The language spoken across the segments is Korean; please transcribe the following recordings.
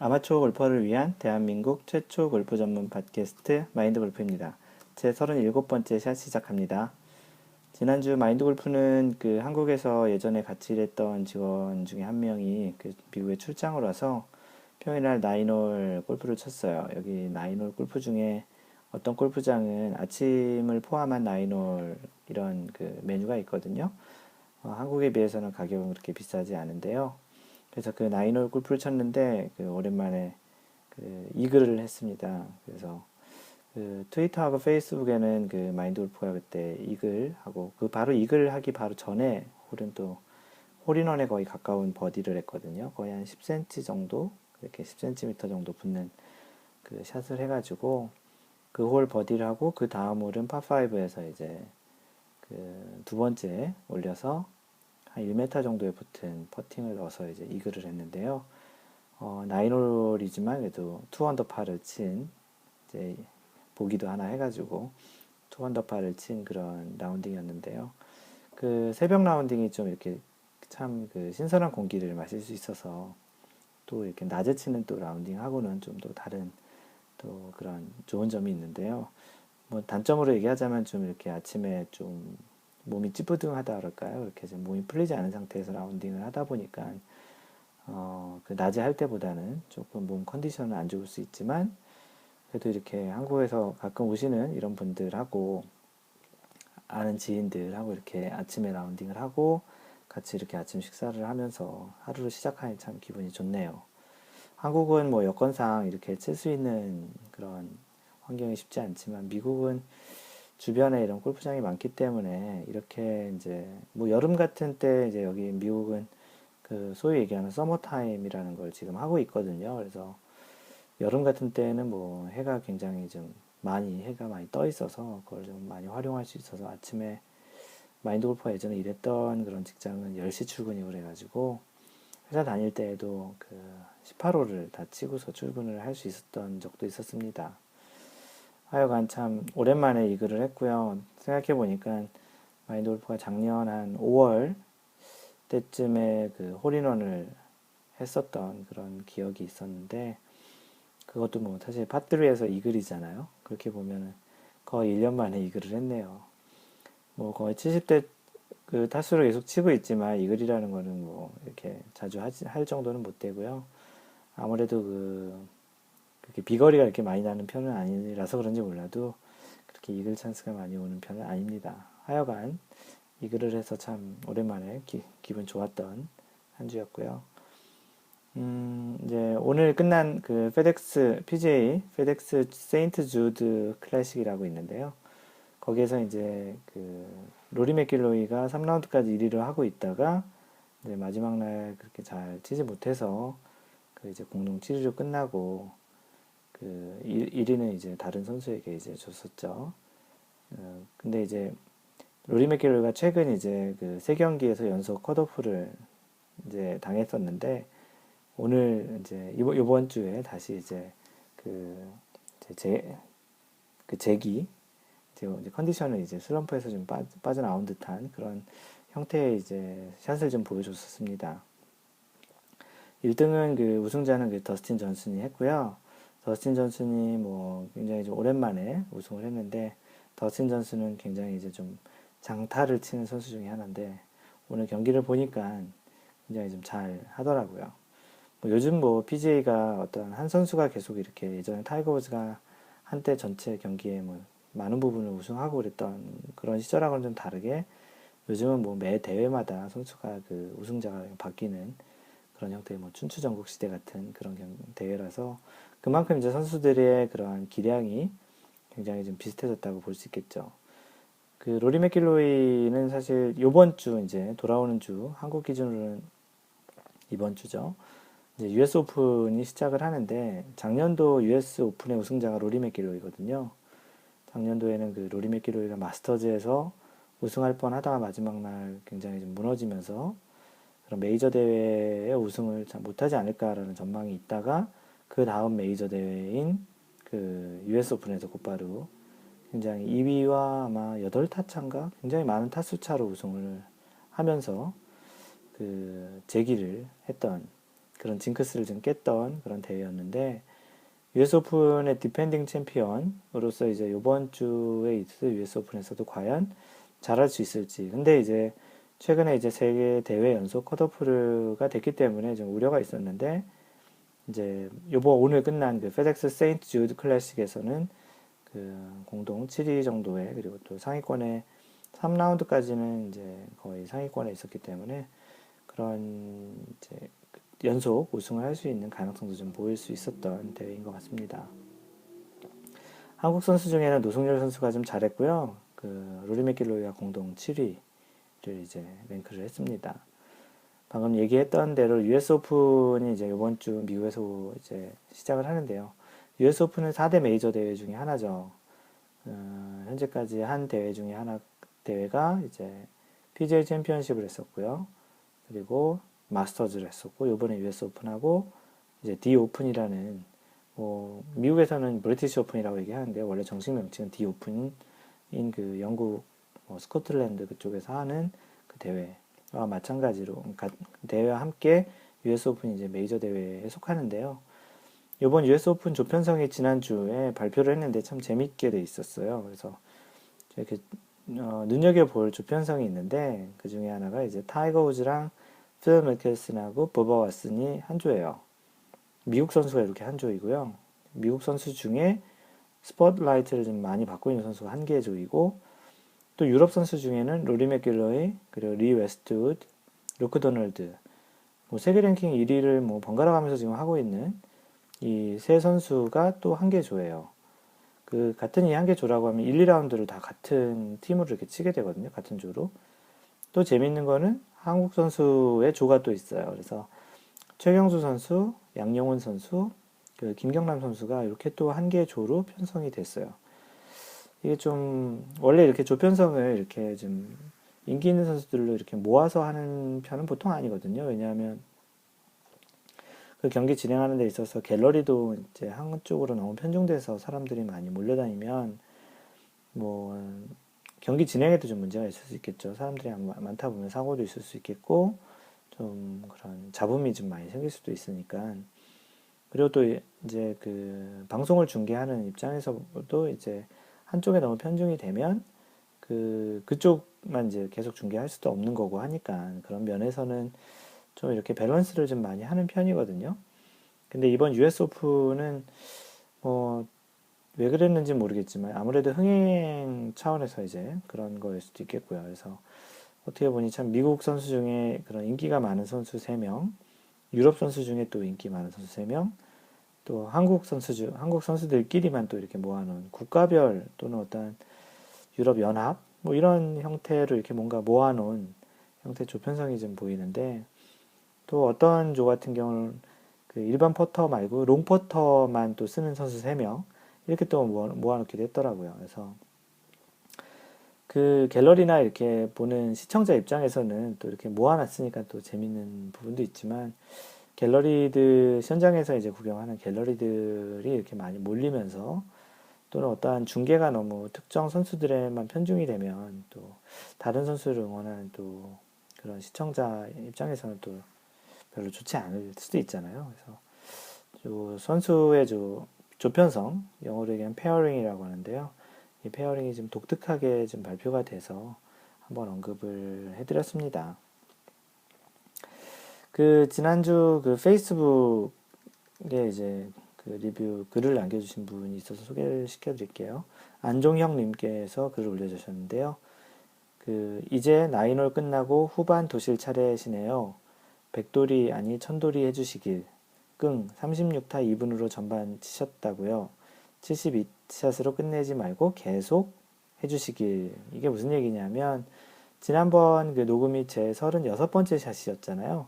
아마추어 골퍼를 위한 대한민국 최초 골프 전문 팟캐스트 마인드 골프입니다. 제 37번째 샷 시작합니다. 지난주 마인드 골프는 한국에서 예전에 같이 일했던 직원 중에 한 명이 미국에 출장을 와서 평일날 나인홀 골프를 쳤어요. 여기 나인홀 골프 중에 어떤 골프장은 아침을 포함한 나인홀 이런 메뉴가 있거든요. 한국에 비해서는 가격은 그렇게 비싸지 않은데요. 그래서 나인홀 골프를 쳤는데 오랜만에 이글을 했습니다. 그래서 트위터하고 페이스북에는 마인드 골프가 그때 이글 하고 바로 이글 하기 바로 전에 홀은 또 홀인원에 거의 가까운 버디를 했거든요. 거의 한 10cm 정도 이렇게 10cm 정도 붙는 샷을 해가지고 그 홀 버디를 하고 그 다음 홀은 파5에서 이제 두 번째 올려서 한 1m 정도에 붙은 퍼팅을 넣어서 이제 이글을 했는데요. 나인홀이지만 그래도 2언더파를 친 이제 보기도 하나 해가지고 2언더파를 친 그런 라운딩이었는데요. 새벽 라운딩이 좀 이렇게 참 신선한 공기를 마실 수 있어서 또 이렇게 낮에 치는 또 라운딩하고는 좀 또 다른 또 그런 좋은 점이 있는데요. 뭐 단점으로 얘기하자면 좀 이렇게 아침에 좀 몸이 찌뿌둥하다 그럴까요? 이렇게 좀 몸이 풀리지 않은 상태에서 라운딩을 하다 보니까 낮에 할 때보다는 조금 몸 컨디션은 안 좋을 수 있지만 그래도 이렇게 한국에서 가끔 오시는 이런 분들하고 아는 지인들하고 이렇게 아침에 라운딩을 하고 같이 이렇게 아침 식사를 하면서 하루를 시작하니 참 기분이 좋네요. 한국은 뭐 여건상 이렇게 칠 수 있는 그런 환경이 쉽지 않지만 미국은 주변에 이런 골프장이 많기 때문에 이렇게 이제 뭐 여름 같은 때 이제 여기 미국은 소위 얘기하는 서머타임이라는 걸 지금 하고 있거든요. 그래서 여름 같은 때는 뭐 해가 굉장히 좀 해가 많이 떠 있어서 그걸 좀 많이 활용할 수 있어서 아침에 마인드 골프가 예전에 일했던 그런 직장은 10시 출근이고 그래가지고 회사 다닐 때에도 18호를 다 치고서 출근을 할 수 있었던 적도 있었습니다. 하여간 참 오랜만에 이 글을 했고요. 생각해보니까 마인드 골프가 작년 한 5월 때쯤에 홀인원을 했었던 그런 기억이 있었는데 그것도 뭐 사실 파3에서 이글이잖아요. 그렇게 보면은 거의 1년 만에 이글을 했네요. 뭐 거의 70대 타수를 계속 치고 있지만 이글이라는 거는 뭐 이렇게 자주 할 정도는 못 되고요. 아무래도 그렇게 비거리가 이렇게 많이 나는 편은 아니라서 그런지 몰라도 그렇게 이글 찬스가 많이 오는 편은 아닙니다. 하여간 이글을 해서 참 오랜만에 기분 좋았던 한 주였고요. 이제 오늘 끝난 PGA, 페덱스 세인트 주드 클래식이라고 있는데요. 거기에서 이제 로리 맥길로이가 3라운드까지 1위를 하고 있다가 이제 마지막 날 그렇게 잘 치지 못해서 이제 공동 7위로 끝나고 1위는 이제 다른 선수에게 이제 줬었죠. 근데 이제 로리 맥길로이가 최근 이제 세 경기에서 연속 컷오프를 이제 당했었는데 오늘 이제 이번 주에 다시 이제 그 제, 제기 이제 컨디션을 이제 슬럼프에서 좀 빠져나온 듯한 그런 형태의 이제 샷을 좀 보여줬었습니다. 1등은 우승자는 더스틴 존슨이 했고요. 더스틴 존슨이 뭐 굉장히 좀 오랜만에 우승을 했는데 더스틴 존슨은 굉장히 이제 좀 장타를 치는 선수 중에 하나인데 오늘 경기를 보니까 굉장히 좀 잘 하더라고요. 뭐 요즘 뭐 PGA가 어떤 한 선수가 계속 이렇게 예전에 타이거 우즈가 한때 전체 경기에 뭐 많은 부분을 우승하고 그랬던 그런 시절하고는 좀 다르게 요즘은 뭐 매 대회마다 선수가 우승자가 바뀌는 그런 형태의 뭐 춘추전국 시대 같은 그런 대회라서 그만큼 이제 선수들의 그러한 기량이 굉장히 좀 비슷해졌다고 볼 수 있겠죠. 로리 맥길로이는 사실 요번 주 이제 돌아오는 주 한국 기준으로는 이번 주죠. 이제 US 오픈이 시작을 하는데 작년도 US 오픈의 우승자가 로리 맥길로이거든요. 작년도에는 로리 맥길로이가 마스터즈에서 우승할 뻔 하다가 마지막 날 굉장히 좀 무너지면서 그런 메이저 대회에 우승을 잘 못하지 않을까라는 전망이 있다가 그 다음 메이저 대회인 US 오픈에서 곧바로 굉장히 2위와 아마 8타차인가 굉장히 많은 타수 차로 우승을 하면서 재기를 했던 그런 징크스를 좀 깼던 그런 대회였는데 US 오픈의 디펜딩 챔피언으로서 이제 이번 주에 있을 US 오픈에서도 과연 잘할 수 있을지. 근데 이제 최근에 이제 세계 대회 연속 컷오프가 됐기 때문에 좀 우려가 있었는데 이제 요번 오늘 끝난 그 페덱스 세인트 주드 클래식에서는 그 공동 7위 정도에 그리고 또 상위권에 3라운드까지는 이제 거의 상위권에 있었기 때문에 그런 이제 연속 우승을 할 수 있는 가능성도 좀 보일 수 있었던 대회인 것 같습니다. 한국 선수 중에는 노승열 선수가 좀 잘했고요. 그 로리 맥길로이가 공동 7위를 이제 랭크를 했습니다. 방금 얘기했던 대로 US 오픈이 이제 이번 주 미국에서 이제 시작을 하는데요. US 오픈은 4대 메이저 대회 중에 하나죠. 현재까지 한 대회 중에 하나 대회가 이제 PGA 챔피언십을 했었고요. 그리고 마스터즈를 했었고 이번에 US 오픈하고 이제 D 오픈이라는 미국에서는 브리티시 오픈이라고 얘기하는데 원래 정식 명칭은 D 오픈인 그 영국 스코틀랜드 그쪽에서 하는 그 대회와 마찬가지로 대회와 함께 US 오픈이 이제 메이저 대회에 속하는데요. 이번 US 오픈 조편성이 지난주에 발표를 했는데 참 재밌게 돼 있었어요. 그래서 이렇게 눈여겨볼 조편성이 있는데 그 중에 하나가 이제 타이거 우즈랑 필 미켈슨하고 버버 왓슨이 한 조예요. 미국 선수가 이렇게 한 조이고요. 미국 선수 중에 스포트라이트를 좀 많이 받고 있는 선수가 한 개 조이고 또 유럽 선수 중에는 로리 맥길로이 그리고 리 웨스트우드, 루크 도널드 세계 랭킹 1위를 번갈아 가면서 지금 하고 있는 이 세 선수가 또 한 개 조예요. 그 같은 이 한 개 조라고 하면 1, 2라운드를 다 같은 팀으로 이렇게 치게 되거든요. 같은 조로. 또 재밌는 거는 한국 선수의 조가 또 있어요. 그래서 최경수 선수, 양영훈 선수, 그 김경남 선수가 이렇게 또 한 개 조로 편성이 됐어요. 이게 좀 원래 이렇게 조 편성을 이렇게 좀 인기 있는 선수들로 이렇게 모아서 하는 편은 보통 아니거든요. 왜냐하면 그 경기 진행하는 데 있어서 갤러리도 이제 한쪽으로 너무 편중돼서 사람들이 많이 몰려다니면 경기 진행에도 좀 문제가 있을 수 있겠죠. 사람들이 많다 보면 사고도 있을 수 있겠고 좀 그런 잡음이 좀 많이 생길 수도 있으니까. 그리고 또 이제 그 방송을 중계하는 입장에서도 이제 한쪽에 너무 편중이 되면 그쪽만 이제 계속 중계할 수도 없는 거고 하니까 그런 면에서는 좀 이렇게 밸런스를 좀 많이 하는 편이거든요. 근데 이번 US 오픈은 왜 그랬는지 모르겠지만 아무래도 흥행 차원에서 이제 그런 거일 수도 있겠고요. 그래서 어떻게 보니 참 미국 선수 중에 그런 인기가 많은 선수 3명, 유럽 선수 중에 또 인기 많은 선수 3명, 또 한국 선수들끼리만 또 이렇게 모아놓은 국가별 또는 어떤 유럽 연합 이런 형태로 이렇게 뭔가 모아놓은 형태 조편성이 좀 보이는데 또 어떤 조 같은 경우는 그 일반 퍼터 말고 롱 퍼터만 또 쓰는 선수 3명 이렇게 또 모아놓기도 했더라고요. 그래서 그 갤러리나 이렇게 보는 시청자 입장에서는 또 이렇게 모아놨으니까 또 재밌는 부분도 있지만 갤러리들 현장에서 이제 구경하는 갤러리들이 이렇게 많이 몰리면서 또는 어떠한 중계가 너무 특정 선수들에만 편중이 되면 또 다른 선수를 응원하는 또 그런 시청자 입장에서는 또 별로 좋지 않을 수도 있잖아요. 그래서 선수의 조편성, 영어로 얘기하면 페어링이라고 하는데요. 이 페어링이 좀 독특하게 좀 발표가 돼서 한번 언급을 해드렸습니다. 그 지난주 그 페이스북에 이제 그 리뷰 글을 남겨주신 분이 있어서 소개를 시켜드릴게요. 안종형님께서 글을 올려주셨는데요. 이제 나인홀 끝나고 후반 도실 차례시네요. 백돌이 아니 천돌이 해주시길. 36타 2분으로 전반 치셨다고요. 72샷으로 끝내지 말고 계속 해주시길. 이게 무슨 얘기냐면 지난번 그 녹음이 제 36번째 샷이었잖아요.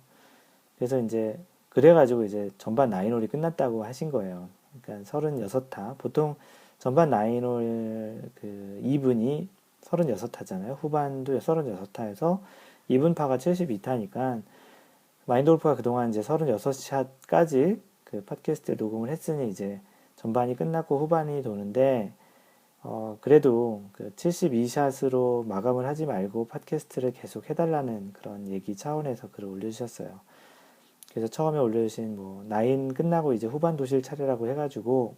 그래서 이제 그래가지고 이제 전반 9홀이 끝났다고 하신 거예요. 그러니까 36타. 보통 전반 9홀 그 2분이 36타잖아요. 후반도 36타에서 2분 파가 72타니까 마인드골프가 그동안 이제 36샷까지 그 팟캐스트 녹음을 했으니 이제 전반이 끝났고 후반이 도는데 그래도 그 72샷으로 마감을 하지 말고 팟캐스트를 계속 해달라는 그런 얘기 차원에서 글을 올려주셨어요. 그래서 처음에 올려주신 뭐 나인 끝나고 이제 후반 도실 차례라고 해가지고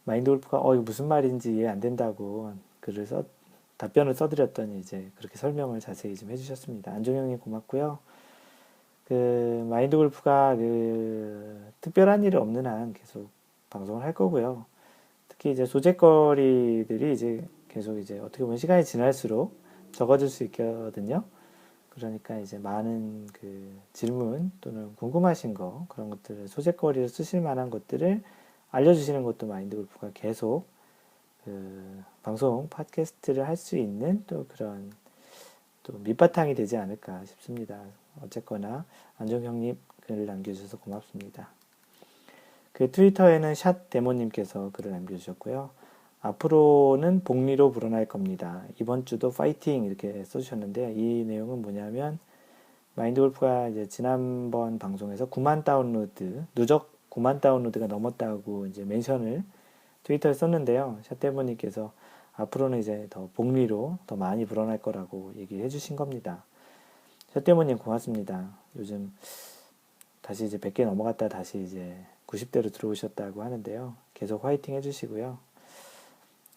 마인드 골프가 이거 무슨 말인지 이해 안 된다고 답변을 써드렸더니 이제 그렇게 설명을 자세히 좀 해주셨습니다. 안종영님 고맙고요. 그 마인드 골프가 그 특별한 일이 없는 한 계속 방송을 할 거고요. 특히 이제 소재거리들이 이제 계속 이제 어떻게 보면 시간이 지날수록 적어질 수 있거든요. 그러니까 이제 많은 그 질문 또는 궁금하신 거 그런 것들을 소재거리로 쓰실 만한 것들을 알려주시는 것도 마인드 골프가 계속 그 방송 팟캐스트를 할 수 있는 또 그런 또 밑바탕이 되지 않을까 싶습니다. 어쨌거나 안정형님 글을 남겨주셔서 고맙습니다. 그 트위터에는 샷 데모님께서 글을 남겨주셨고요. 앞으로는 복리로 불어날 겁니다. 이번 주도 파이팅 이렇게 써주셨는데 이 내용은 뭐냐면 마인드 골프가 이제 지난번 방송에서 9만 다운로드 누적 9만 다운로드가 넘었다고 이제 멘션을 트위터에 썼는데요. 샷 데모님께서 앞으로는 이제 더 복리로 더 많이 불어날 거라고 얘기를 해주신 겁니다. 샷 데모님 고맙습니다. 요즘 다시 이제 100개 넘어갔다 다시 이제 90대로 들어오셨다고 하는데요. 계속 화이팅 해주시고요.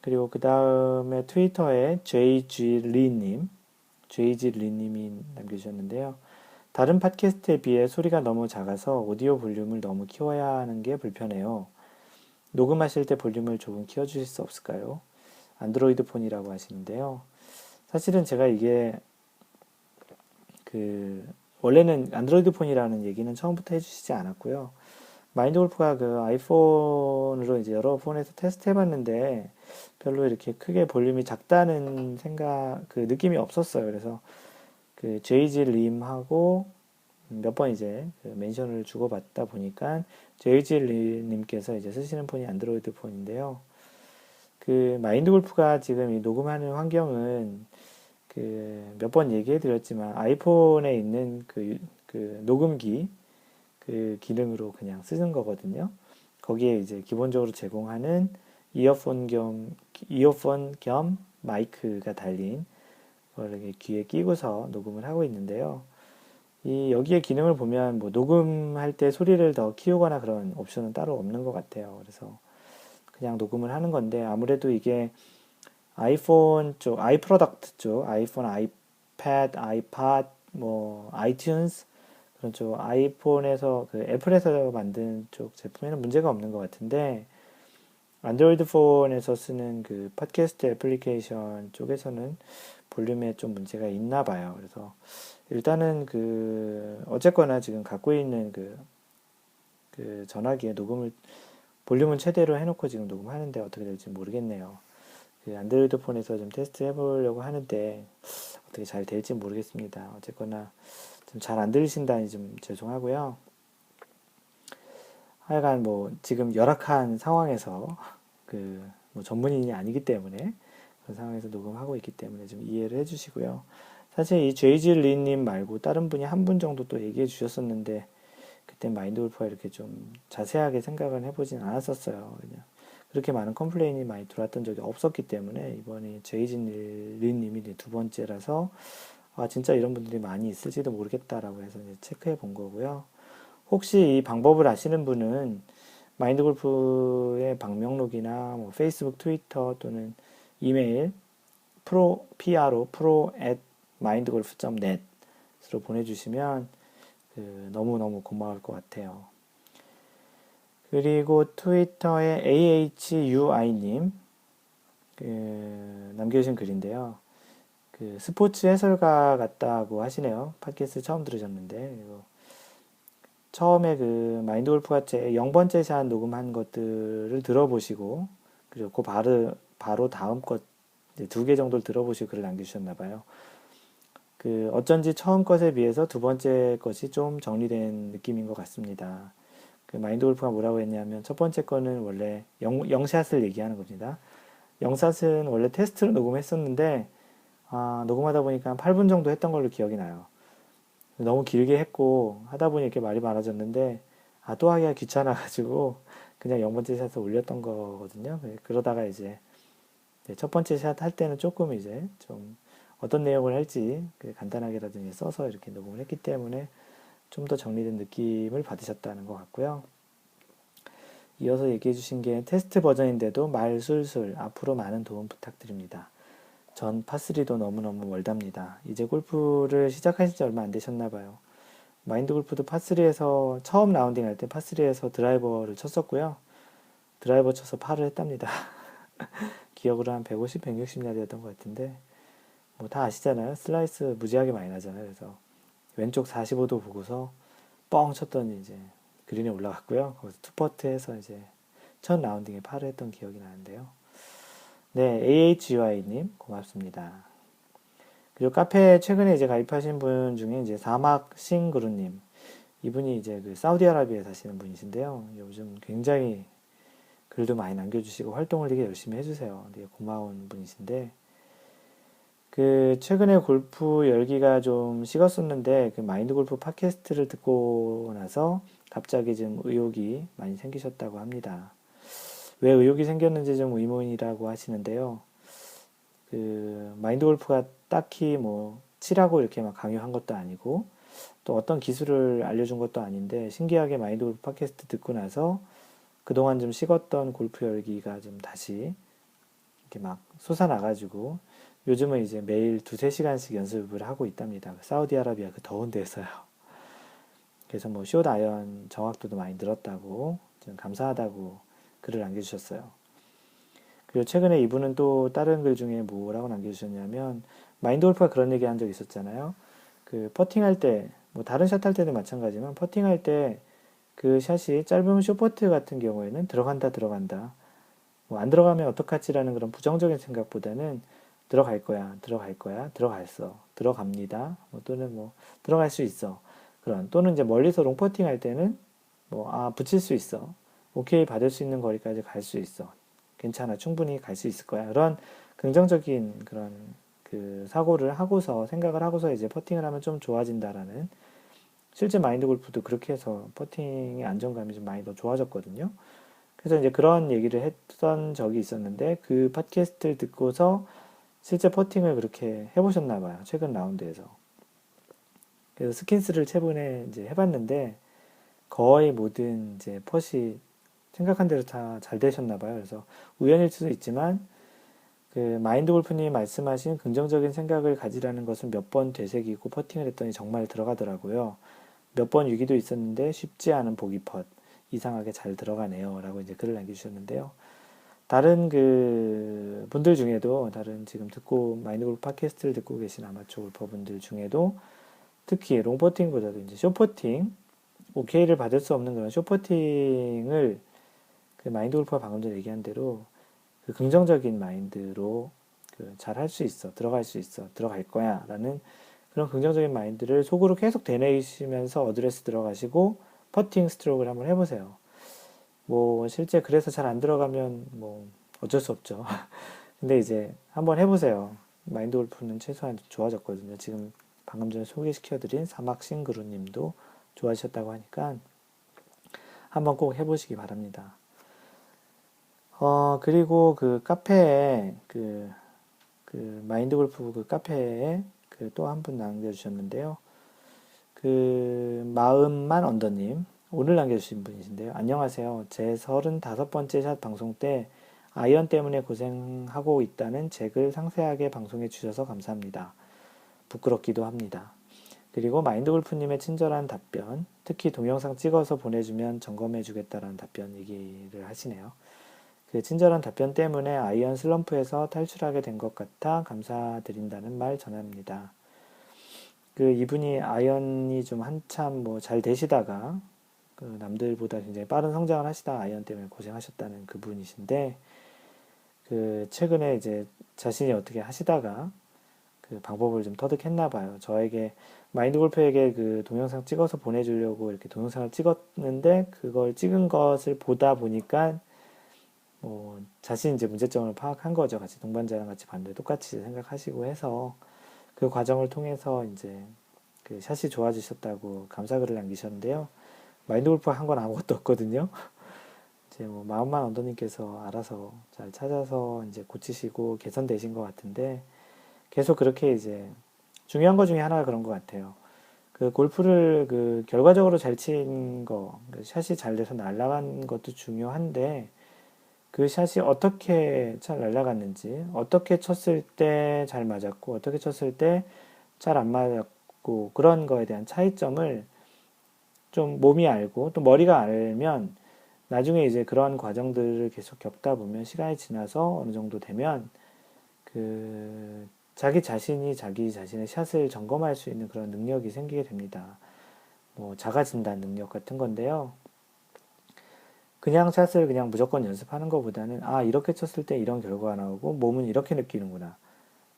그리고 그 다음에 트위터에 JG리님이 남겨주셨는데요. 다른 팟캐스트에 비해 소리가 너무 작아서 오디오 볼륨을 너무 키워야 하는 게 불편해요. 녹음하실 때 볼륨을 조금 키워주실 수 없을까요? 안드로이드 폰이라고 하시는데요. 사실은 제가 이게 원래는 안드로이드 폰이라는 얘기는 처음부터 해주시지 않았고요. 마인드 골프가 그 아이폰으로 이제 여러 폰에서 테스트 해봤는데 별로 이렇게 크게 볼륨이 작다는 그 느낌이 없었어요. 그래서 그 제이지 림하고 몇 번 이제 그 멘션을 주고받다 보니까 제이지 림님께서 이제 쓰시는 폰이 안드로이드 폰인데요. 그 마인드 골프가 지금 이 녹음하는 환경은 그 몇 번 얘기해 드렸지만 아이폰에 있는 그 녹음기 그 기능으로 그냥 쓰는 거거든요. 거기에 이제 기본적으로 제공하는 이어폰 겸 마이크가 달린 걸 이렇게 귀에 끼고서 녹음을 하고 있는데요. 여기에 기능을 보면 뭐 녹음할 때 소리를 더 키우거나 그런 옵션은 따로 없는 것 같아요. 그래서 그냥 녹음을 하는 건데 아무래도 이게 아이폰 쪽, 아이프로덕트 쪽, 아이폰, 아이패드, 아이팟, 뭐 아이튠즈 그런 쪽 아이폰에서 그 애플에서 만든 쪽 제품에는 문제가 없는 것 같은데 안드로이드 폰에서 쓰는 그 팟캐스트 애플리케이션 쪽에서는 볼륨에 좀 문제가 있나 봐요. 그래서 일단은 어쨌거나 지금 갖고 있는 그 전화기에 볼륨은 최대로 해놓고 지금 녹음하는데 어떻게 될지 모르겠네요. 그 안드로이드 폰에서 좀 테스트 해보려고 하는데 어떻게 잘 될지 모르겠습니다. 어쨌거나 좀 잘 안 들리신다니 좀 죄송하고요. 하여간 뭐 지금 열악한 상황에서 뭐 전문인이 아니기 때문에 그런 상황에서 녹음하고 있기 때문에 좀 이해를 해주시고요. 사실 이 제이지 리님 말고 다른 분이 한 분 정도 또 얘기해 주셨었는데 그때 마인드 골프가 이렇게 좀 자세하게 생각을 해보진 않았었어요. 그냥 그렇게 많은 컴플레인이 많이 들어왔던 적이 없었기 때문에 이번에 제이지 리님이 두 번째라서 진짜 이런 분들이 많이 있을지도 모르겠다라고 해서 이제 체크해 본 거고요. 혹시 이 방법을 아시는 분은 마인드 골프의 방명록이나 뭐 페이스북, 트위터 또는 이메일 pro@mindgolf.net으로 보내주시면 너무너무 고마울 것 같아요. 그리고 트위터에 AHUI님 남겨주신 글인데요. 스포츠 해설가 같다고 하시네요. 팟캐스트 처음 들으셨는데 처음에 마인드 골프가 제 0번째 샷 녹음한 것들을 들어보시고 그리고 바로 다음 것 2개 정도를 들어보시고 글을 남겨주셨나봐요. 어쩐지 처음 것에 비해서 두 번째 것이 좀 정리된 느낌인 것 같습니다. 마인드 골프가 뭐라고 했냐면 첫 번째 거는 원래 0샷을 얘기하는 겁니다. 0샷은 원래 테스트로 녹음했었는데 녹음하다 보니까 한 8분 정도 했던 걸로 기억이 나요. 너무 길게 했고 하다 보니 이렇게 말이 많아졌는데 또 하기가 귀찮아가지고 그냥 0번째 샷을 올렸던 거거든요. 그러다가 이제 첫 번째 샷 할 때는 조금 이제 좀 어떤 내용을 할지 간단하게라도 써서 이렇게 녹음을 했기 때문에 좀 더 정리된 느낌을 받으셨다는 것 같고요. 이어서 얘기해 주신 게 테스트 버전인데도 말 술술 앞으로 많은 도움 부탁드립니다. 전 파3도 너무너무 멀답니다. 이제 골프를 시작하신 지 얼마 안 되셨나 봐요. 마인드 골프도 파3에서 처음 라운딩 할 때 파3에서 드라이버를 쳤었고요. 드라이버 쳐서 파를 했답니다. 기억으로 한 150, 160야드였던 것 같은데 뭐 다 아시잖아요. 슬라이스 무지하게 많이 나잖아요. 그래서 왼쪽 45도 보고서 뻥 쳤더니 이제 그린에 올라갔고요. 거기서 투퍼트해서 이제 첫 라운딩에 파를 했던 기억이 나는데요. 네, AHY님 고맙습니다. 그리고 카페에 최근에 이제 가입하신 분 중에 이제 사막 싱그루님, 이분이 이제 그 사우디아라비아에 사시는 분이신데요. 요즘 굉장히 글도 많이 남겨주시고 활동을 되게 열심히 해주세요. 되게 고마운 분이신데, 그 최근에 골프 열기가 좀 식었었는데 그 마인드 골프 팟캐스트를 듣고 나서 갑자기 좀 의욕이 많이 생기셨다고 합니다. 왜 의욕이 생겼는지 좀 의문이라고 하시는데요. 그 마인드 골프가 딱히 뭐 치라고 이렇게 막 강요한 것도 아니고 또 어떤 기술을 알려준 것도 아닌데 신기하게 마인드 골프 팟캐스트 듣고 나서 그동안 좀 식었던 골프 열기가 좀 다시 이렇게 막 솟아나가지고 요즘은 이제 매일 두세 시간씩 연습을 하고 있답니다. 사우디아라비아 그 더운 데서요. 그래서 뭐 숏 아이언 정확도도 많이 늘었다고 좀 감사하다고 글을 남겨주셨어요. 그리고 최근에 이분은 또 다른 글 중에 뭐라고 남겨주셨냐면 마인드 골프가 그런 얘기 한 적 있었잖아요. 그 퍼팅할 때, 뭐 다른 샷 할 때도 마찬가지지만 퍼팅할 때 그 샷이 짧으면 숏퍼트 같은 경우에는 들어간다 들어간다 뭐 안 들어가면 어떡하지라는 그런 부정적인 생각보다는 들어갈 거야 들어갈 거야 들어갔어 들어갑니다 뭐 또는 뭐 들어갈 수 있어 그런 또는 이제 멀리서 롱퍼팅 할 때는 뭐 아 붙일 수 있어 오케이 받을 수 있는 거리까지 갈 수 있어 괜찮아 충분히 갈 수 있을 거야 그런 긍정적인 그런 그 사고를 하고서 생각을 하고서 이제 퍼팅을 하면 좀 좋아진다라는 실제 마인드 골프도 그렇게 해서 퍼팅의 안정감이 좀 많이 더 좋아졌거든요. 그래서 이제 그런 얘기를 했던 적이 있었는데 그 팟캐스트를 듣고서 실제 퍼팅을 그렇게 해보셨나 봐요. 최근 라운드에서. 그래서 스킨스를 최근에 이제 해봤는데 거의 모든 이제 펫이 생각한 대로 다 잘 되셨나 봐요. 그래서 우연일 수도 있지만 그 마인드 골프님 말씀하신 긍정적인 생각을 가지라는 것을 몇 번 되새기고 퍼팅을 했더니 정말 들어가더라고요. 몇 번 위기도 있었는데 쉽지 않은 보기 펫 이상하게 잘 들어가네요. 라고 이제 글을 남겨주셨는데요. 다른 그 분들 중에도 다른 지금 듣고 마인드 골프 팟캐스트를 듣고 계신 아마추어 골퍼 분들 중에도 특히 롱퍼팅보다도 이제 숏퍼팅 오케이를 받을 수 없는 그런 숏퍼팅을 그 마인드 골프가 방금 전에 얘기한 대로 그 긍정적인 마인드로 그 잘 할 수 있어 들어갈 수 있어 들어갈 거야 라는 그런 긍정적인 마인드를 속으로 계속 되뇌이시면서 어드레스 들어가시고 퍼팅 스트로크를 한번 해보세요. 뭐 실제 그래서 잘 안 들어가면 뭐 어쩔 수 없죠. 근데 이제 한번 해보세요. 마인드 골프는 최소한 좋아졌거든요. 지금 방금 전에 소개시켜드린 사막 싱그루 님도 좋아하셨다고 하니까 한번 꼭 해보시기 바랍니다. 그리고 그 카페에 그 마인드 골프 그 카페에 그 또 한 분 남겨주셨는데요. 그 마음만 언더님 오늘 남겨주신 분이신데요. 안녕하세요. 제 35번째 샷 방송 때 아이언 때문에 고생하고 있다는 제 글 상세하게 방송해 주셔서 감사합니다. 부끄럽기도 합니다. 그리고 마인드 골프님의 친절한 답변, 특히 동영상 찍어서 보내주면 점검해 주겠다라는 답변 얘기를 하시네요. 그 친절한 답변 때문에 아이언 슬럼프에서 탈출하게 된 것 같아 감사드린다는 말 전합니다. 그 이분이 아이언이 좀 한참 뭐 잘 되시다가 그 남들보다 굉장히 빠른 성장을 하시다 아이언 때문에 고생하셨다는 그분이신데 그 최근에 이제 자신이 어떻게 하시다가 그 방법을 좀 터득했나 봐요. 저에게 마인드 골프에게 그 동영상 찍어서 보내주려고 이렇게 동영상을 찍었는데 그걸 찍은 것을 보다 보니까 뭐 자신이 이제 문제점을 파악한 거죠. 같이 동반자랑 같이 봤는데 똑같이 생각하시고 해서 그 과정을 통해서 이제 그 샷이 좋아지셨다고 감사글을 남기셨는데요. 마인드 골프가 한 건 아무것도 없거든요. 이제 뭐 마음만 언더님께서 알아서 잘 찾아서 이제 고치시고 개선되신 것 같은데 계속 그렇게 이제 중요한 것 중에 하나가 그런 것 같아요. 그 골프를 그 결과적으로 잘 친 거, 그 샷이 잘 돼서 날아간 것도 중요한데 그 샷이 어떻게 잘 날아갔는지, 어떻게 쳤을 때 잘 맞았고, 어떻게 쳤을 때 잘 안 맞았고, 그런 거에 대한 차이점을 좀 몸이 알고, 또 머리가 알면, 나중에 이제 그런 과정들을 계속 겪다 보면, 시간이 지나서 어느 정도 되면, 그, 자기 자신이 자기 자신의 샷을 점검할 수 있는 그런 능력이 생기게 됩니다. 뭐, 자가 진단 능력 같은 건데요. 그냥 샷을 그냥 무조건 연습하는 것보다는, 아, 이렇게 쳤을 때 이런 결과가 나오고, 몸은 이렇게 느끼는구나.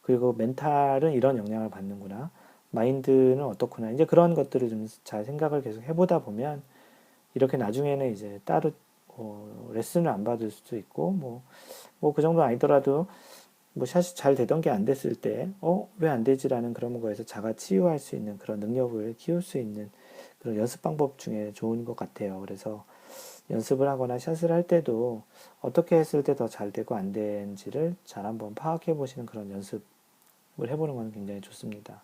그리고 멘탈은 이런 영향을 받는구나. 마인드는 어떻구나. 이제 그런 것들을 좀 잘 생각을 계속 해보다 보면, 이렇게 나중에는 이제 따로, 레슨을 안 받을 수도 있고, 뭐 그 정도 아니더라도, 뭐 샷이 잘 되던 게 안 됐을 때, 왜 안 되지라는 그런 거에서 자가 치유할 수 있는 그런 능력을 키울 수 있는 그런 연습 방법 중에 좋은 것 같아요. 그래서 연습을 하거나 샷을 할 때도 어떻게 했을 때 더 잘 되고 안 되는지를 잘 한번 파악해 보시는 그런 연습을 해보는 건 굉장히 좋습니다.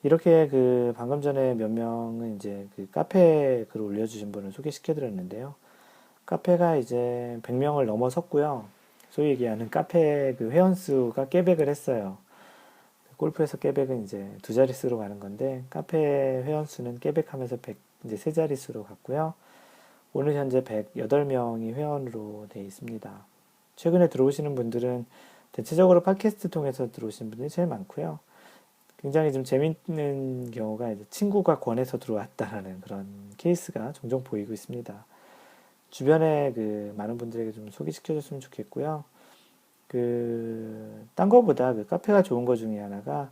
이렇게 그 방금 전에 몇 명은 이제 그 카페 글을 올려주신 분을 소개시켜 드렸는데요. 카페가 이제 100명을 넘어섰고요. 소위 얘기하는 카페 그 회원수가 깨백을 했어요. 골프에서 깨백은 이제 두 자릿수로 가는 건데 카페 회원수는 깨백하면서 100 이제 세 자릿수로 갔고요. 오늘 현재 108명이 회원으로 되어 있습니다. 최근에 들어오시는 분들은 대체적으로 팟캐스트 통해서 들어오시는 분들이 제일 많고요. 굉장히 좀 재밌는 경우가 이제 친구가 권해서 들어왔다라는 그런 케이스가 종종 보이고 있습니다. 주변에 그 많은 분들에게 좀 소개시켜줬으면 좋겠고요. 딴 거보다 그 카페가 좋은 것 중에 하나가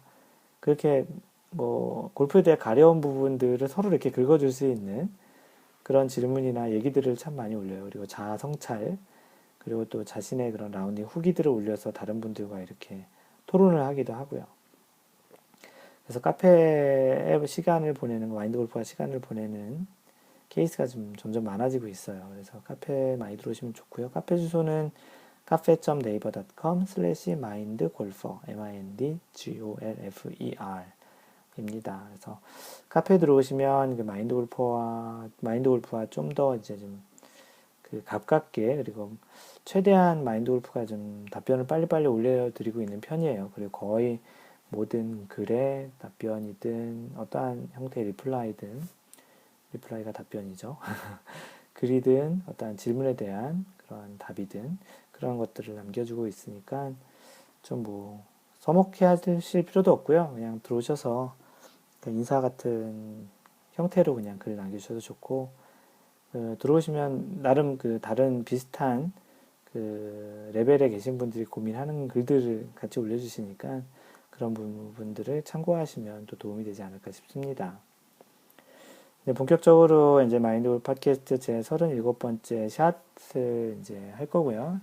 그렇게 뭐 골프에 대해 가려운 부분들을 서로 이렇게 긁어줄 수 있는 그런 질문이나 얘기들을 참 많이 올려요. 그리고 자아 성찰, 그리고 또 자신의 그런 라운딩 후기들을 올려서 다른 분들과 이렇게 토론을 하기도 하고요. 그래서 카페에 시간을 보내는, 마인드 골프와 시간을 보내는 케이스가 좀 점점 많아지고 있어요. 그래서 카페 많이 들어오시면 좋고요. 카페 주소는 cafe.naver.com/mindgolfer, mindgolfer 입니다. 그래서 카페에 들어오시면 그 마인드 골프와 좀 더 이제 좀 그 가깝게, 그리고 최대한 마인드 골프가 좀 답변을 빨리빨리 올려드리고 있는 편이에요. 그리고 거의 모든 글에 답변이든 어떠한 형태의 리플라이가 답변이죠. 글이든 어떠한 질문에 대한 그런 답이든 그런 것들을 남겨주고 있으니까 좀 뭐 서먹해 하실 필요도 없고요. 그냥 들어오셔서 인사 같은 형태로 그냥 글 남겨주셔도 좋고, 들어오시면 나름 그 다른 비슷한 그 레벨에 계신 분들이 고민하는 글들을 같이 올려주시니까 그런 부분들을 참고하시면 또 도움이 되지 않을까 싶습니다. 네, 본격적으로 이제 마인드골프 팟캐스트 제 37번째 샷을 이제 할 거고요.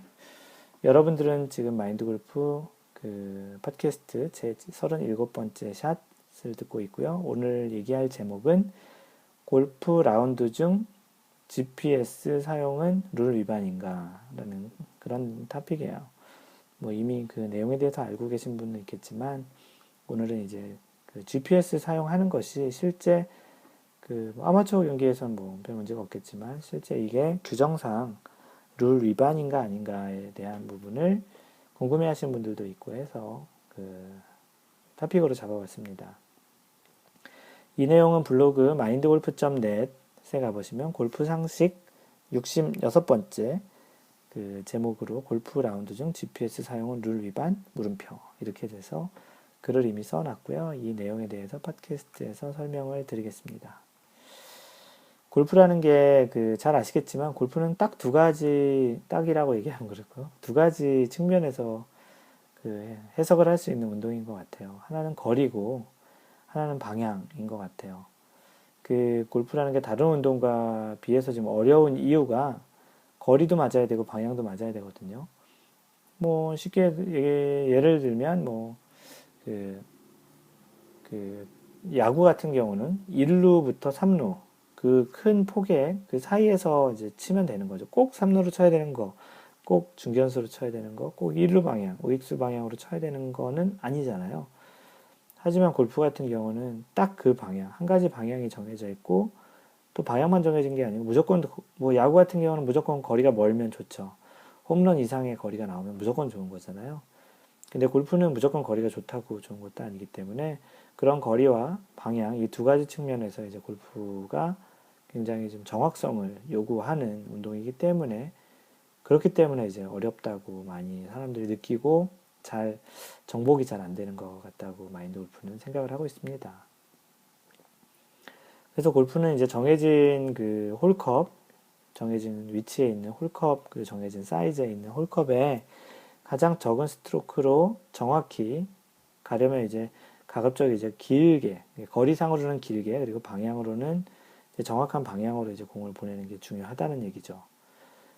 여러분들은 지금 마인드골프 그 팟캐스트 제 37번째 샷을 듣고 있고요. 오늘 얘기할 제목은 골프 라운드 중 GPS 사용은 룰 위반인가? 라는 그런 토픽이에요. 뭐 이미 그 내용에 대해서 알고 계신 분은 있겠지만, 오늘은 이제 그 GPS 사용하는 것이 실제 그 아마추어 경기에서는 뭐 별 문제가 없겠지만, 실제 이게 규정상 룰 위반인가 아닌가에 대한 부분을 궁금해 하시는 분들도 있고 해서 그 토픽으로 잡아봤습니다. 이 내용은 블로그 mindgolf.net에 가보시면 골프 상식 66번째 그 제목으로 골프 라운드 중 GPS 사용은 룰 위반 물음표 이렇게 돼서 글을 이미 써놨고요. 이 내용에 대해서 팟캐스트에서 설명을 드리겠습니다. 골프라는 게 그 잘 아시겠지만 골프는 딱 두 가지, 딱이라고 얘기하면 그렇고 두 가지 측면에서 그 해석을 할 수 있는 운동인 것 같아요. 하나는 거리고 하나는 방향인 것 같아요. 그 골프라는 게 다른 운동과 비해서 좀 어려운 이유가 거리도 맞아야 되고 방향도 맞아야 되거든요. 뭐 쉽게 예를 들면 뭐 그 야구 같은 경우는 1루부터 3루 그 큰 폭에 그 사이에서 이제 치면 되는 거죠. 꼭 3루로 쳐야 되는 거, 꼭 중견수로 쳐야 되는 거, 꼭 1루 방향, 우익수 방향으로 쳐야 되는 거는 아니잖아요. 하지만 골프 같은 경우는 딱 그 방향, 한 가지 방향이 정해져 있고 또 방향만 정해진 게 아니고 무조건 뭐 야구 같은 경우는 무조건 거리가 멀면 좋죠. 홈런 이상의 거리가 나오면 무조건 좋은 거잖아요. 근데 골프는 무조건 거리가 좋다고 좋은 것도 아니기 때문에 그런 거리와 방향 이 두 가지 측면에서 이제 골프가 굉장히 좀 정확성을 요구하는 운동이기 때문에 그렇기 때문에 이제 어렵다고 많이 사람들이 느끼고 잘 정복이 잘 안 되는 것 같다고 마인드 골프는 생각을 하고 있습니다. 그래서 골프는 이제 정해진 그 홀컵, 정해진 위치에 있는 홀컵, 그 정해진 사이즈에 있는 홀컵에 가장 적은 스트로크로 정확히 가려면 이제 가급적 이제 길게, 거리상으로는 길게, 그리고 방향으로는 이제 정확한 방향으로 이제 공을 보내는 게 중요하다는 얘기죠.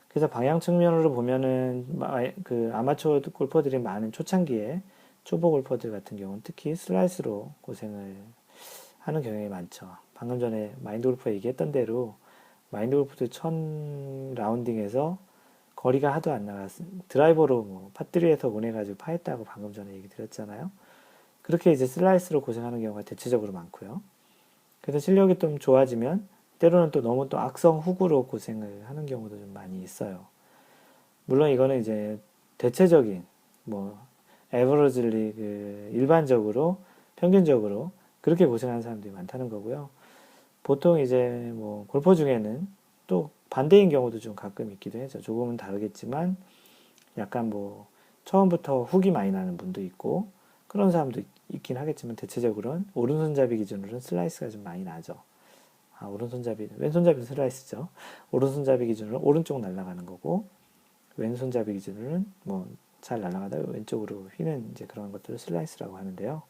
그래서 방향 측면으로 보면은 그 아마추어 골퍼들이 많은 초창기에 초보 골퍼들 같은 경우는 특히 슬라이스로 고생을 하는 경향이 많죠. 방금 전에 마인드 골프 얘기했던 대로 마인드 골프도 첫 라운딩에서 거리가 하도 안 나갔어. 드라이버로 뭐 파3에서 보내가지고 파했다고 방금 전에 얘기 드렸잖아요. 그렇게 이제 슬라이스로 고생하는 경우가 대체적으로 많고요. 그래서 실력이 좀 좋아지면 때로는 또 너무 또 악성 훅으로 고생을 하는 경우도 좀 많이 있어요. 물론 이거는 이제 대체적인 뭐 에버러질리 그 일반적으로 평균적으로 그렇게 고생하는 사람들이 많다는 거고요. 보통 이제 뭐 골퍼 중에는 또 반대인 경우도 좀 가끔 있기도 해서 조금은 다르겠지만 약간 뭐 처음부터 훅이 많이 나는 분도 있고 그런 사람도 있긴 하겠지만 대체적으로는 오른손잡이 기준으로는 슬라이스가 좀 많이 나죠. 아, 오른손잡이, 왼손잡이도 슬라이스죠. 오른손잡이 기준으로 오른쪽 날아가는 거고 왼손잡이 기준으로는 뭐 잘 날아가다 왼쪽으로 휘는 이제 그런 것들을 슬라이스라고 하는데요.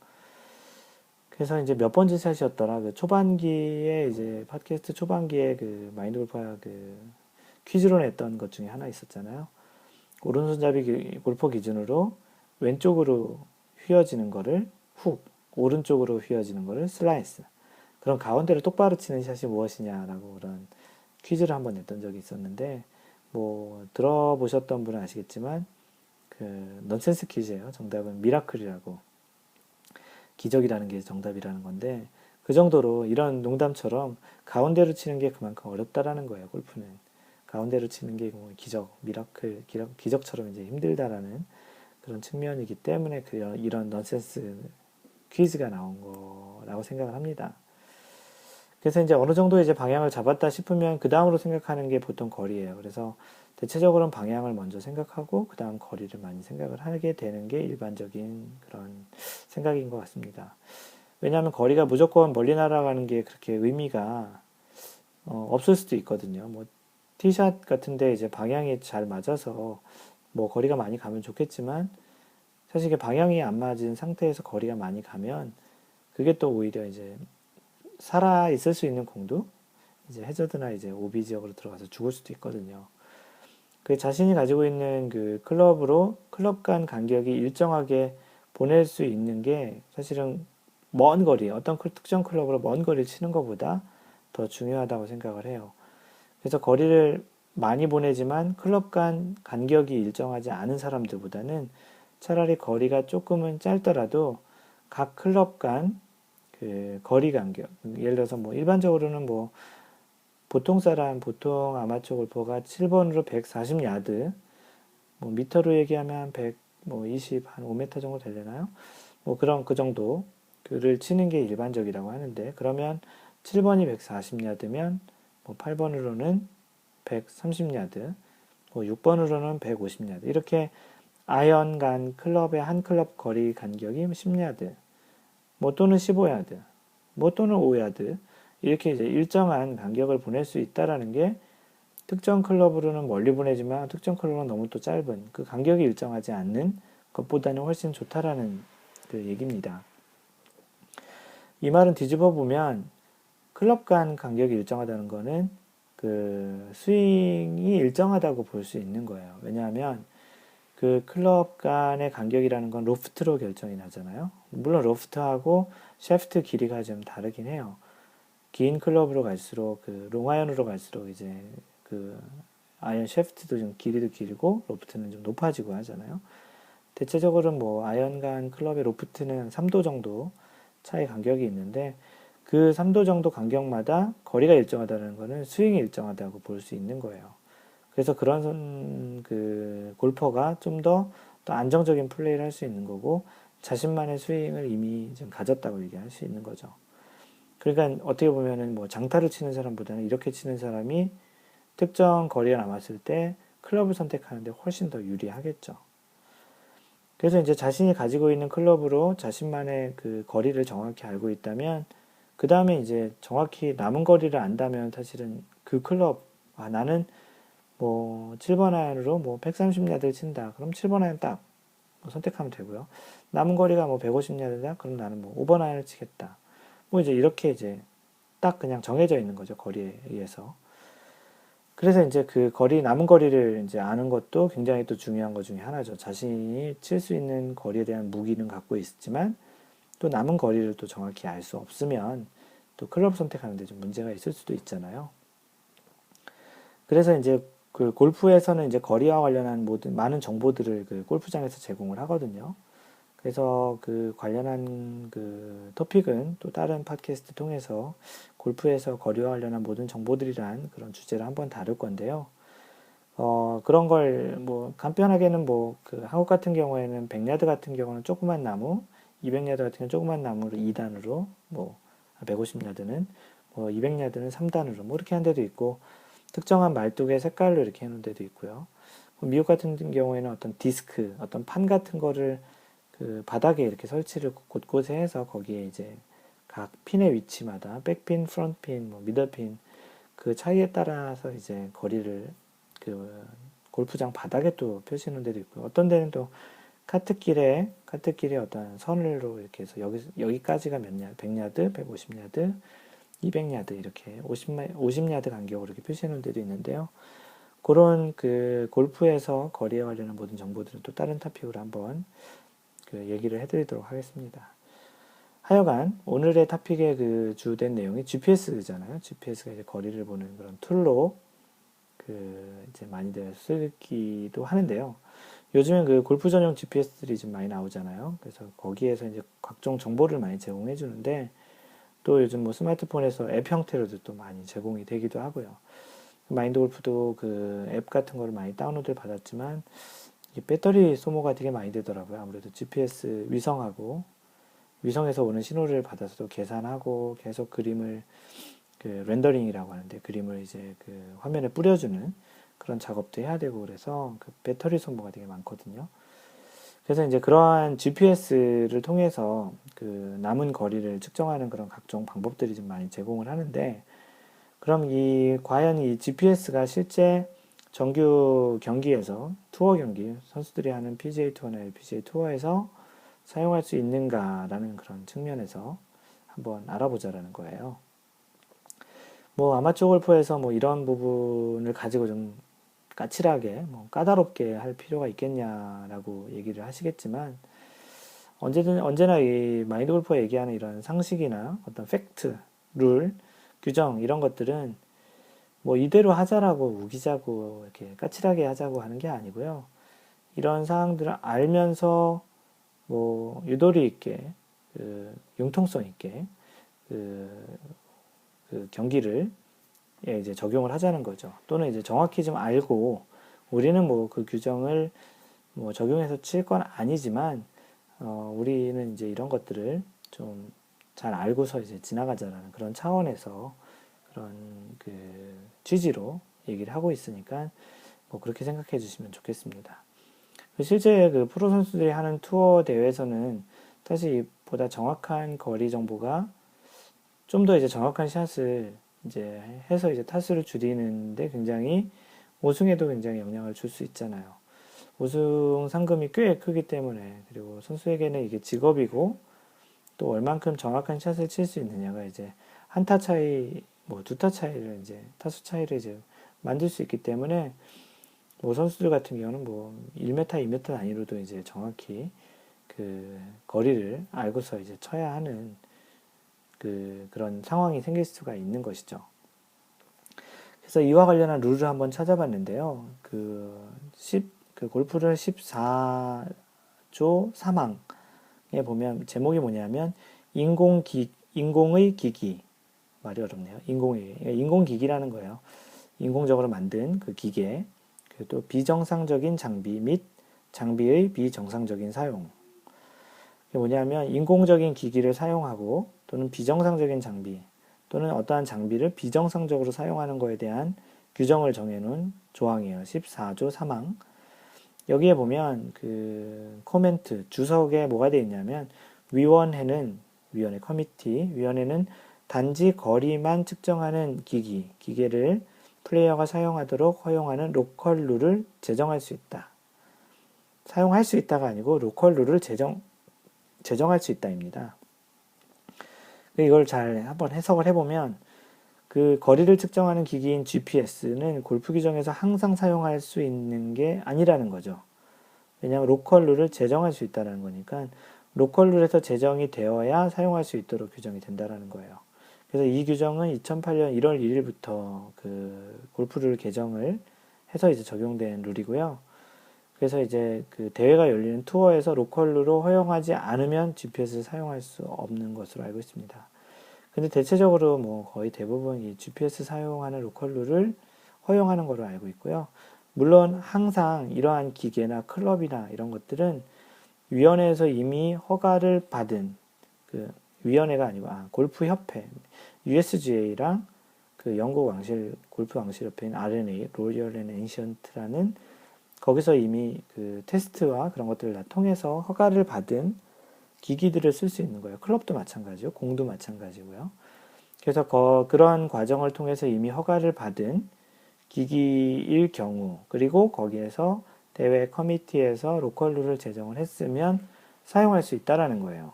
그래서 이제 몇 번째 샷이었더라. 그 초반기에 이제 팟캐스트 초반기에 그 마인드 골프가 그 퀴즈로 냈던 것 중에 하나 있었잖아요. 오른손잡이 골퍼 기준으로 왼쪽으로 휘어지는 거를 훅, 오른쪽으로 휘어지는 거를 슬라이스. 그럼 가운데를 똑바로 치는 샷이 무엇이냐라고 그런 퀴즈를 한번 냈던 적이 있었는데 뭐 들어보셨던 분은 아시겠지만 그 넌센스 퀴즈예요. 정답은 미라클이라고 기적이라는 게 정답이라는 건데 그 정도로 이런 농담처럼 가운데로 치는 게 그만큼 어렵다라는 거예요. 골프는 가운데로 치는 게 뭐 기적, 미라클, 기적처럼 이제 힘들다라는 그런 측면이기 때문에 이런 넌센스 퀴즈가 나온 거라고 생각을 합니다. 그래서 이제 어느 정도 이제 방향을 잡았다 싶으면 그 다음으로 생각하는 게 보통 거리예요. 그래서 대체적으로는 방향을 먼저 생각하고 그 다음 거리를 많이 생각을 하게 되는 게 일반적인 그런 생각인 것 같습니다. 왜냐하면 거리가 무조건 멀리 날아가는 게 그렇게 의미가 없을 수도 있거든요. 뭐 티샷 같은데 이제 방향이 잘 맞아서 뭐 거리가 많이 가면 좋겠지만 사실 이게 방향이 안 맞은 상태에서 거리가 많이 가면 그게 또 오히려 이제 살아 있을 수 있는 공도 이제 해저드나 이제 오비 지역으로 들어가서 죽을 수도 있거든요. 그 자신이 가지고 있는 그 클럽으로 클럽 간 간격이 일정하게 보낼 수 있는 게 사실은 먼 거리, 어떤 특정 클럽으로 먼 거리를 치는 것보다 더 중요하다고 생각을 해요. 그래서 거리를 많이 보내지만 클럽 간 간격이 일정하지 않은 사람들보다는 차라리 거리가 조금은 짧더라도 각 클럽 간 그 거리 간격, 예를 들어서 뭐 일반적으로는 뭐 보통 아마추어 골퍼가 7번으로 140야드, 뭐 미터로 얘기하면 한 100, 뭐 20, 한 5m 정도 되려나요? 뭐 그런 그 정도 그를 치는 게 일반적이라고 하는데 그러면 7번이 140야드면 뭐 8번으로는 130야드, 뭐 6번으로는 150야드 이렇게 아이언 간 클럽의 한 클럽 거리 간격이 10야드, 뭐 또는 15야드, 뭐 또는 5야드 이렇게 이제 일정한 간격을 보낼 수 있다라는 게 특정 클럽으로는 멀리 보내지만 특정 클럽은 너무 또 짧은 그 간격이 일정하지 않는 것보다는 훨씬 좋다라는 그 얘기입니다. 이 말은 뒤집어 보면 클럽 간 간격이 일정하다는 거는 그 스윙이 일정하다고 볼 수 있는 거예요. 왜냐하면 그 클럽 간의 간격이라는 건 로프트로 결정이 나잖아요. 물론 로프트하고 샤프트 길이가 좀 다르긴 해요. 긴 클럽으로 갈수록 그 롱아이언으로 갈수록 이제 그 아이언 샤프트도 좀 길이도 길고 로프트는 좀 높아지고 하잖아요. 대체적으로는 뭐 아이언 간 클럽의 로프트는 3도 정도 차이 간격이 있는데 그 3도 정도 간격마다 거리가 일정하다는 것은 스윙이 일정하다고 볼 수 있는 거예요. 그래서 그런 그 골퍼가 좀 더 또 안정적인 플레이를 할 수 있는 거고 자신만의 스윙을 이미 좀 가졌다고 얘기할 수 있는 거죠. 그러니까 어떻게 보면은 뭐 장타를 치는 사람보다는 이렇게 치는 사람이 특정 거리가 남았을 때 클럽을 선택하는데 훨씬 더 유리하겠죠. 그래서 이제 자신이 가지고 있는 클럽으로 자신만의 그 거리를 정확히 알고 있다면 그 다음에 이제 정확히 남은 거리를 안다면 사실은 그 클럽, 나는 뭐 7번 아이언으로 뭐 130야드를 친다. 그럼 7번 아이언 딱 선택하면 되고요. 남은 거리가 뭐 150야드다. 그럼 나는 뭐 5번 아이언을 치겠다. 뭐 이제 이렇게 이제 딱 그냥 정해져 있는 거죠. 거리에 의해서. 그래서 이제 그 거리, 남은 거리를 이제 아는 것도 굉장히 또 중요한 것 중에 하나죠. 자신이 칠 수 있는 거리에 대한 무기는 갖고 있지만 또 남은 거리를 또 정확히 알 수 없으면 또 클럽 선택하는데 좀 문제가 있을 수도 있잖아요. 그래서 이제 그 골프에서는 이제 거리와 관련한 모든 많은 정보들을 그 골프장에서 제공을 하거든요. 그래서 그 관련한 그 토픽은 또 다른 팟캐스트 통해서 골프에서 거리와 관련한 모든 정보들이란 그런 주제를 한번 다룰 건데요. 그런 걸 뭐 간편하게는 뭐 그 한국 같은 경우에는 100야드 같은 경우는 조그만 나무, 200야드 같은 경우는 조그만 나무를 2단으로, 뭐 150야드는 뭐 200야드는 3단으로 뭐 이렇게 한 데도 있고 특정한 말뚝의 색깔로 이렇게 해놓은 데도 있고요. 미국 같은 경우에는 어떤 디스크, 어떤 판 같은 거를 그 바닥에 이렇게 설치를 곳곳에 해서 거기에 이제 각 핀의 위치마다 백핀, 프론트핀, 뭐 미들핀 그 차이에 따라서 이제 거리를 그 골프장 바닥에 또 표시해 놓은 데도 있고 어떤 데는 또 카트길에 어떤 선으로 이렇게 해서 여기까지가 몇 야드, 100야드, 150야드, 200야드 이렇게 50야드 간격으로 이렇게 표시해 놓은 데도 있는데요. 그런 그 골프에서 거리에 관련한 모든 정보들은 또 다른 토픽으로 한번 그 얘기를 해드리도록 하겠습니다. 하여간 오늘의 토픽의 그 주된 내용이 GPS잖아요. GPS가 이제 거리를 보는 그런 툴로 그 이제 많이들 쓰기도 하는데요. 요즘엔 그 골프 전용 GPS들이 좀 많이 나오잖아요. 그래서 거기에서 이제 각종 정보를 많이 제공해 주는데 또 요즘 뭐 스마트폰에서 앱 형태로도 또 많이 제공이 되기도 하고요. 마인드 골프도 그 앱 같은 거를 많이 다운로드 받았지만 배터리 소모가 되게 많이 되더라고요. 아무래도 GPS 위성에서 오는 신호를 받아서도 계산하고 계속 그림을 그 렌더링이라고 하는데 그림을 이제 그 화면에 뿌려주는 그런 작업도 해야 되고 그래서 그 배터리 소모가 되게 많거든요. 그래서 이제 그러한 GPS를 통해서 그 남은 거리를 측정하는 그런 각종 방법들이 좀 많이 제공을 하는데 그럼 과연 이 GPS가 실제 정규 경기에서 투어 경기 선수들이 하는 PGA 투어나 LPGA 투어에서 사용할 수 있는가라는 그런 측면에서 한번 알아보자라는 거예요. 뭐 아마추어 골프에서 뭐 이런 부분을 가지고 좀 까칠하게 뭐 까다롭게 할 필요가 있겠냐라고 얘기를 하시겠지만 언제나 이 마인드 골프가 얘기하는 이런 상식이나 어떤 팩트, 룰, 규정 이런 것들은 뭐 이대로 하자라고 우기자고 이렇게 까칠하게 하자고 하는 게 아니고요. 이런 사항들을 알면서 뭐 유도리 있게 그 융통성 있게 그 경기를 이제 적용을 하자는 거죠. 또는 이제 정확히 좀 알고 우리는 뭐 그 규정을 뭐 적용해서 칠 건 아니지만 우리는 이제 이런 것들을 좀 잘 알고서 이제 지나가자라는 그런 차원에서 그런 그 취지로 얘기를 하고 있으니까 뭐 그렇게 생각해 주시면 좋겠습니다. 실제 그 프로 선수들이 하는 투어 대회에서는 사실 보다 정확한 거리 정보가 좀 더 이제 정확한 샷을 이제 해서 이제 타수를 줄이는데 굉장히 우승에도 굉장히 영향을 줄 수 있잖아요. 우승 상금이 꽤 크기 때문에 그리고 선수에게는 이게 직업이고 또 얼만큼 정확한 샷을 칠 수 있느냐가 이제 한 타 차이, 뭐 두 타 차이를 이제 타수 차이를 이제 만들 수 있기 때문에 뭐 선수들 같은 경우는 뭐 1m, 2m 단위로도 이제 정확히 그 거리를 알고서 이제 쳐야 하는 그런 상황이 생길 수가 있는 것이죠. 그래서 이와 관련한 룰을 한번 찾아봤는데요. 그 골프를 14조 3항에 보면 제목이 뭐냐면 인공의 기기, 말이 어렵네요. 인공기기라는 거예요. 인공적으로 만든 그 기계, 그리고 또 비정상적인 장비 및 장비의 비정상적인 사용. 이게 뭐냐면 인공적인 기기를 사용하고 또는 비정상적인 장비 또는 어떠한 장비를 비정상적으로 사용하는 것에 대한 규정을 정해놓은 조항이에요. 14조 3항. 여기에 보면 그 코멘트 주석에 뭐가 되어 있냐면 위원회 커미티 위원회는 단지 거리만 측정하는 기계를 플레이어가 사용하도록 허용하는 로컬 룰을 제정할 수 있다. 사용할 수 있다가 아니고 로컬 룰을 제정할 수 있다입니다. 이걸 잘 한번 해석을 해보면 그 거리를 측정하는 기기인 GPS는 골프 규정에서 항상 사용할 수 있는 게 아니라는 거죠. 왜냐하면 로컬 룰을 제정할 수 있다는 거니까 로컬 룰에서 제정이 되어야 사용할 수 있도록 규정이 된다는 거예요. 그래서 이 규정은 2008년 1월 1일부터 그 골프 룰 개정을 해서 이제 적용된 룰이고요. 그래서 이제 그 대회가 열리는 투어에서 로컬루로 허용하지 않으면 GPS를 사용할 수 없는 것으로 알고 있습니다. 근데 대체적으로 뭐 거의 대부분 이 GPS 사용하는 로컬루를 허용하는 걸로 알고 있고요. 물론 항상 이러한 기계나 클럽이나 이런 것들은 위원회에서 이미 허가를 받은 그 위원회가 아니고 골프협회 USGA랑 그 영국 골프 왕실협회인 RNA 로리얼 앤 엔시언트라는 거기서 이미 그 테스트와 그런 것들을 다 통해서 허가를 받은 기기들을 쓸 수 있는 거예요. 클럽도 마찬가지고 공도 마찬가지고요. 그래서 그런 과정을 통해서 이미 허가를 받은 기기일 경우 그리고 거기에서 대회 커미티에서 로컬 룰을 제정을 했으면 사용할 수 있다라는 거예요.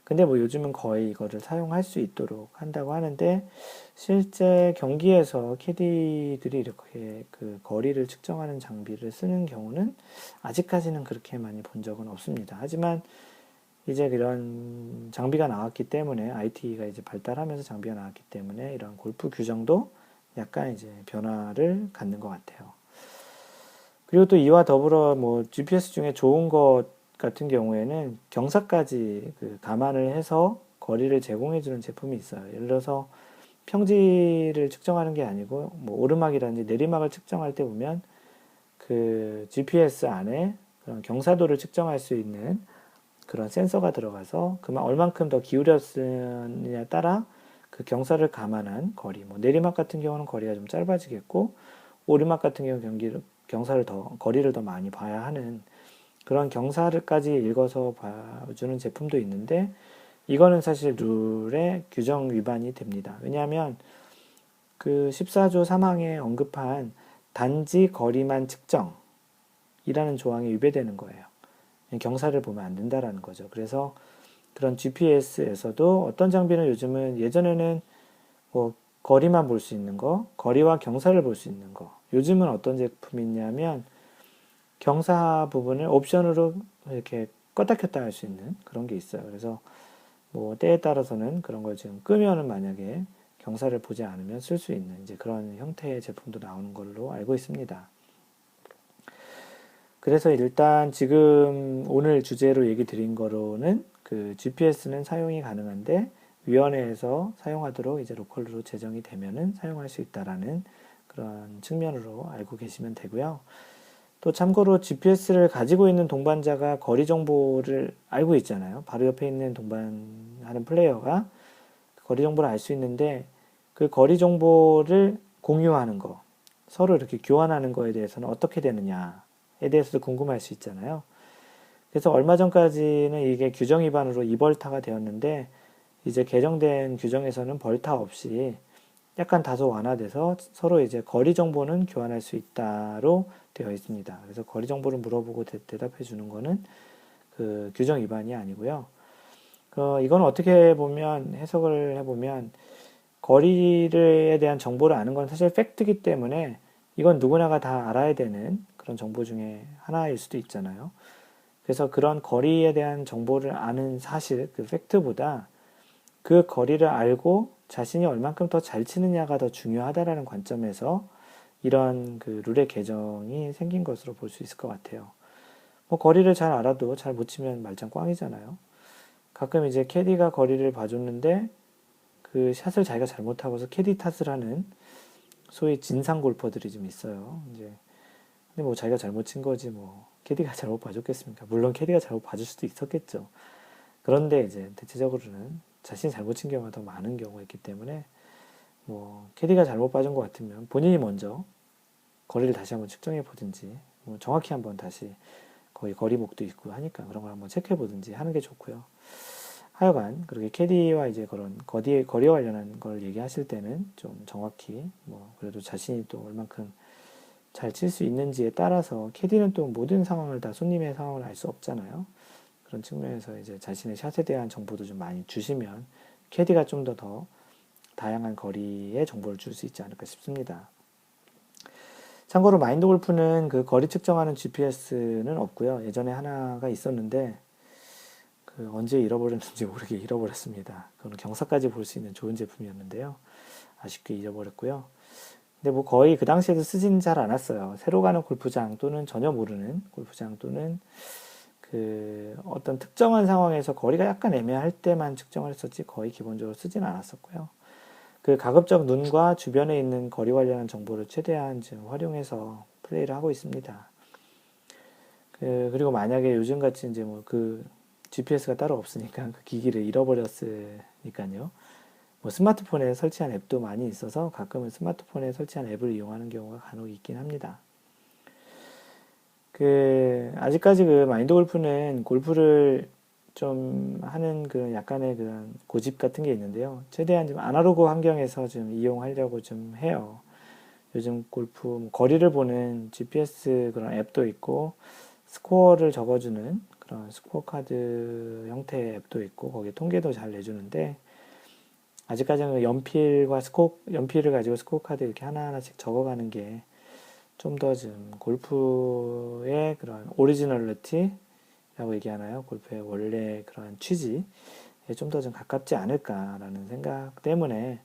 근데 뭐 요즘은 거의 이거를 사용할 수 있도록 한다고 하는데 실제 경기에서 캐디들이 이렇게 그 거리를 측정하는 장비를 쓰는 경우는 아직까지는 그렇게 많이 본 적은 없습니다. 하지만 이제 이런 장비가 나왔기 때문에 IT가 이제 발달하면서 장비가 나왔기 때문에 이런 골프 규정도 약간 이제 변화를 갖는 것 같아요. 그리고 또 이와 더불어 뭐 GPS 중에 좋은 것 같은 경우에는 경사까지 그 감안을 해서 거리를 제공해주는 제품이 있어요. 예를 들어서 평지를 측정하는 게 아니고 뭐 오르막이라든지 내리막을 측정할 때 보면 그 GPS 안에 그런 경사도를 측정할 수 있는 그런 센서가 들어가서 얼만큼 더 기울였느냐에 따라 그 경사를 감안한 거리, 뭐 내리막 같은 경우는 거리가 좀 짧아지겠고 오르막 같은 경우 거리를 더 많이 봐야 하는 그런 경사를까지 읽어서 봐주는 제품도 있는데 이거는 사실 룰의 규정 위반이 됩니다. 왜냐하면 그 14조 3항에 언급한 단지 거리만 측정이라는 조항이 위배되는 거예요. 경사를 보면 안 된다라는 거죠. 그래서 그런 GPS에서도 어떤 장비는 요즘은 예전에는 뭐 거리만 볼 수 있는 거, 거리와 경사를 볼 수 있는 거. 요즘은 어떤 제품이 있냐면 경사 부분을 옵션으로 이렇게 껐다 켰다 할 수 있는 그런 게 있어요. 그래서 뭐 때에 따라서는 그런 걸 지금 끄면은 만약에 경사를 보지 않으면 쓸 수 있는 이제 그런 형태의 제품도 나오는 걸로 알고 있습니다. 그래서 일단 지금 오늘 주제로 얘기 드린 거로는 그 GPS는 사용이 가능한데 위원회에서 사용하도록 이제 로컬로 제정이 되면은 사용할 수 있다라는 그런 측면으로 알고 계시면 되고요. 또 참고로 GPS를 가지고 있는 동반자가 거리 정보를 알고 있잖아요. 바로 옆에 있는 동반하는 플레이어가 거리 정보를 알 수 있는데 그 거리 정보를 공유하는 거, 서로 이렇게 교환하는 거에 대해서는 어떻게 되느냐에 대해서도 궁금할 수 있잖아요. 그래서 얼마 전까지는 이게 규정 위반으로 2벌타가 되었는데 이제 개정된 규정에서는 벌타 없이 약간 다소 완화돼서 서로 이제 거리 정보는 교환할 수 있다로 되어 있습니다. 그래서 거리 정보를 물어보고 대답해 주는 거는 그 규정 위반이 아니고요. 이건 어떻게 보면 해석을 해보면 거리에 대한 정보를 아는 건 사실 팩트이기 때문에 이건 누구나가 다 알아야 되는 그런 정보 중에 하나일 수도 있잖아요. 그래서 그런 거리에 대한 정보를 아는 사실, 그 팩트보다 그 거리를 알고 자신이 얼만큼 더 잘 치느냐가 더 중요하다라는 관점에서 이런 그 룰의 개정이 생긴 것으로 볼 수 있을 것 같아요. 뭐 거리를 잘 알아도 잘 못 치면 말짱 꽝이잖아요. 가끔 이제 캐디가 거리를 봐줬는데 그 샷을 자기가 잘못하고서 캐디 탓을 하는 소위 진상 골퍼들이 좀 있어요. 이제 근데 뭐 자기가 잘못 친 거지 뭐 캐디가 잘못 봐줬겠습니까? 물론 캐디가 잘못 봐줄 수도 있었겠죠. 그런데 이제 대체적으로는 자신이 잘못 친 경우가 더 많은 경우가 있기 때문에 뭐 캐디가 잘못 봐준 것 같으면 본인이 먼저 거리를 다시 한번 측정해 보든지 뭐 정확히 한번 다시 거의 거리목도 있고 하니까 그런 걸 한번 체크해 보든지 하는 게 좋고요. 하여간 그렇게 캐디와 이제 그런 거리와 관련한 걸 얘기하실 때는 좀 정확히 뭐 그래도 자신이 또 얼만큼 잘 칠 수 있는지에 따라서 캐디는 또 모든 상황을 다 손님의 상황을 알 수 없잖아요. 그런 측면에서 이제 자신의 샷에 대한 정보도 좀 많이 주시면 캐디가 좀 더 다양한 거리의 정보를 줄 수 있지 않을까 싶습니다. 참고로 마인드 골프는 그 거리 측정하는 GPS는 없고요. 예전에 하나가 있었는데 그 언제 잃어버렸는지 모르게 잃어버렸습니다. 그건 경사까지 볼 수 있는 좋은 제품이었는데요. 아쉽게 잃어버렸고요. 근데 뭐 거의 그 당시에도 쓰진 잘 않았어요. 새로 가는 골프장 또는 전혀 모르는 골프장 또는 그 어떤 특정한 상황에서 거리가 약간 애매할 때만 측정을 했었지 거의 기본적으로 쓰진 않았었고요. 그 가급적 눈과 주변에 있는 거리 관련한 정보를 최대한 지금 활용해서 플레이를 하고 있습니다. 그리고 만약에 요즘 같이 이제 뭐 그 GPS가 따로 없으니까 그 기기를 잃어버렸으니까요. 뭐 스마트폰에 설치한 앱도 많이 있어서 가끔은 스마트폰에 설치한 앱을 이용하는 경우가 간혹 있긴 합니다. 아직까지 그 마인드 골프는 골프를 좀 하는 그 약간의 그런 고집 같은 게 있는데요. 최대한 좀 아날로그 환경에서 좀 이용하려고 좀 해요. 요즘 골프 거리를 보는 GPS 그런 앱도 있고 스코어를 적어주는 그런 스코어 카드 형태의 앱도 있고 거기에 통계도 잘 내주는데 아직까지는 연필을 가지고 스코어 카드 이렇게 하나하나씩 적어가는 게 좀 더 좀 골프의 그런 오리지널리티라고 얘기하나요? 골프의 원래 그런 취지에 좀 더 좀 가깝지 않을까라는 생각 때문에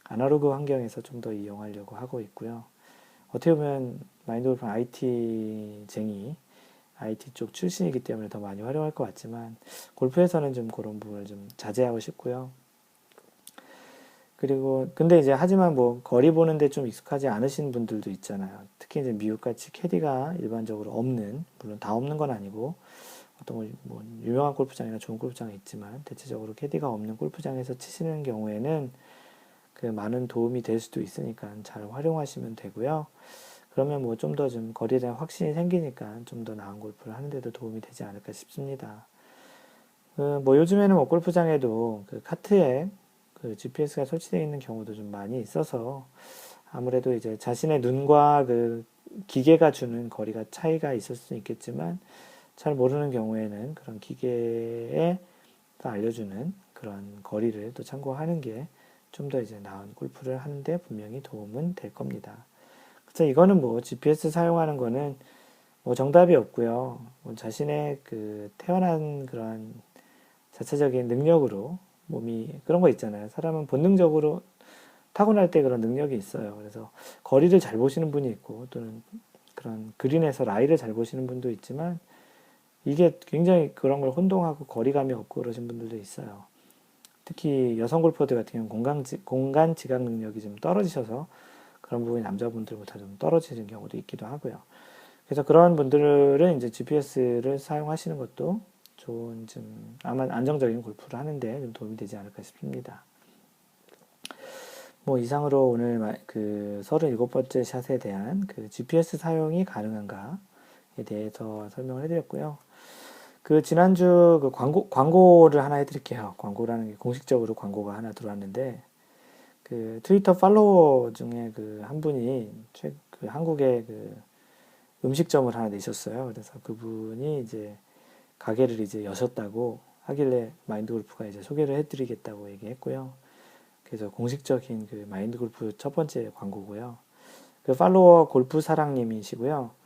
아날로그 환경에서 좀 더 이용하려고 하고 있고요. 어떻게 보면 마인드 골프는 IT 쪽 출신이기 때문에 더 많이 활용할 것 같지만 골프에서는 좀 그런 부분을 좀 자제하고 싶고요. 그리고 근데 이제 하지만 뭐 거리 보는데 좀 익숙하지 않으신 분들도 있잖아요. 특히 이제 미국같이 캐디가 일반적으로 없는 물론 다 없는 건 아니고 어떤 뭐 유명한 골프장이나 좋은 골프장이 있지만 대체적으로 캐디가 없는 골프장에서 치시는 경우에는 그 많은 도움이 될 수도 있으니까 잘 활용하시면 되고요. 그러면 뭐 좀 더 좀 거리에 대한 확신이 생기니까 좀 더 나은 골프를 하는데도 도움이 되지 않을까 싶습니다. 뭐 요즘에는 뭐 골프장에도 그 카트에 그 GPS가 설치되어 있는 경우도 좀 많이 있어서 아무래도 이제 자신의 눈과 그 기계가 주는 거리가 차이가 있을 수는 있겠지만 잘 모르는 경우에는 그런 기계에 알려주는 그런 거리를 또 참고하는 게 좀 더 이제 나은 골프를 하는데 분명히 도움은 될 겁니다. 그래서 이거는 뭐 GPS 사용하는 거는 뭐 정답이 없고요. 뭐 자신의 그 태어난 그런 자체적인 능력으로 몸이 그런 거 있잖아요. 사람은 본능적으로 타고날 때 그런 능력이 있어요. 그래서 거리를 잘 보시는 분이 있고 또는 그런 그린에서 라이를 잘 보시는 분도 있지만 이게 굉장히 그런 걸 혼동하고 거리감이 없고 그러신 분들도 있어요. 특히 여성 골퍼들 같은 경우는 공간 지각 능력이 좀 떨어지셔서 그런 부분이 남자분들보다 좀 떨어지는 경우도 있기도 하고요. 그래서 그런 분들은 이제 GPS를 사용하시는 것도 좋은 좀 아마 안정적인 골프를 하는데 좀 도움이 되지 않을까 싶습니다. 뭐 이상으로 오늘 그 37번째 샷에 대한 그 GPS 사용이 가능한가에 대해서 설명을 해드렸고요. 그 지난주 그 광고를 하나 해드릴게요. 광고라는 게 공식적으로 광고가 하나 들어왔는데 그 트위터 팔로워 중에 그 한 분이 그 한국의 그 음식점을 하나 내셨어요. 그래서 그분이 이제 가게를 이제 여셨다고 하길래 마인드 골프가 이제 소개를 해드리겠다고 얘기했고요. 그래서 공식적인 그 마인드 골프 첫 번째 광고고요. 그 팔로워 골프 사랑님이시고요.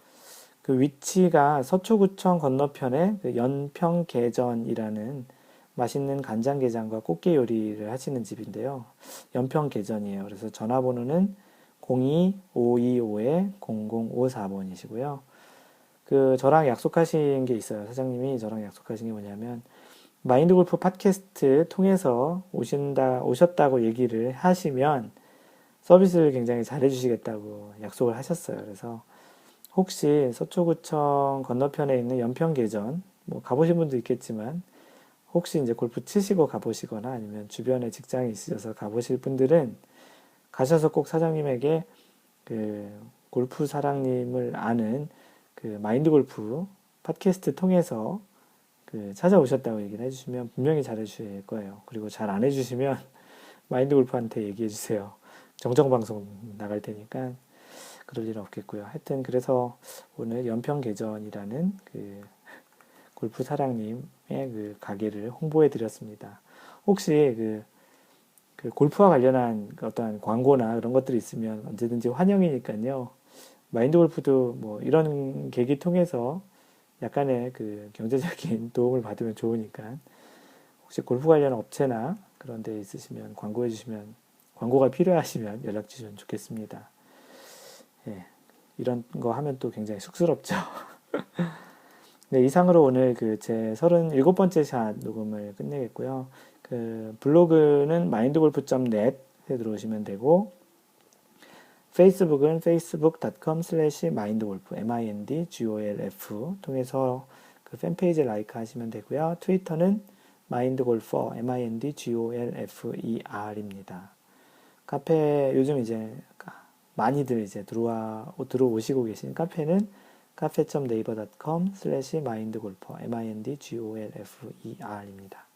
그 위치가 서초구청 건너편에 그 연평계전이라는 맛있는 간장게장과 꽃게 요리를 하시는 집인데요. 연평계전이에요. 그래서 전화번호는 02-525-0054번이시고요. 그 저랑 약속하신 게 있어요. 사장님이 저랑 약속하신 게 뭐냐면 마인드 골프 팟캐스트 통해서 오셨다고 얘기를 하시면 서비스를 굉장히 잘해주시겠다고 약속을 하셨어요. 그래서 혹시 서초구청 건너편에 있는 연평계전, 뭐 가보신 분도 있겠지만, 혹시 이제 골프 치시고 가보시거나 아니면 주변에 직장이 있으셔서 가보실 분들은 가셔서 꼭 사장님에게 그 골프 사랑님을 아는 그 마인드 골프 팟캐스트 통해서 그 찾아오셨다고 얘기를 해주시면 분명히 잘해주실 거예요. 그리고 잘 안 해주시면 마인드 골프한테 얘기해주세요. 정정방송 나갈 테니까 그럴 일은 없겠고요. 하여튼 그래서 오늘 연평계전이라는 그 골프 사랑님의 그 가게를 홍보해 드렸습니다. 혹시 그 골프와 관련한 어떤 광고나 그런 것들이 있으면 언제든지 환영이니까요. 마인드 골프도 뭐 이런 계기 통해서 약간의 그 경제적인 도움을 받으면 좋으니까 혹시 골프 관련 업체나 그런 데 있으시면 광고해 주시면 광고가 필요하시면 연락 주시면 좋겠습니다. 예, 이런 거 하면 또 굉장히 쑥스럽죠. 네, 이상으로 오늘 그 제 37번째 샷 녹음을 끝내겠고요. 그 블로그는 mindgolf.net에 들어오시면 되고 페이스북은 facebook.com/mindgolf mindgolf 통해서 그 팬페이지 라이크 하시면 되고요. 트위터는 mindgolfer mindgolfer입니다. 카페 요즘 이제 많이들 이제 들어오시고 계신 카페는 cafe.naver.com/mindgolfer mindgolfer입니다.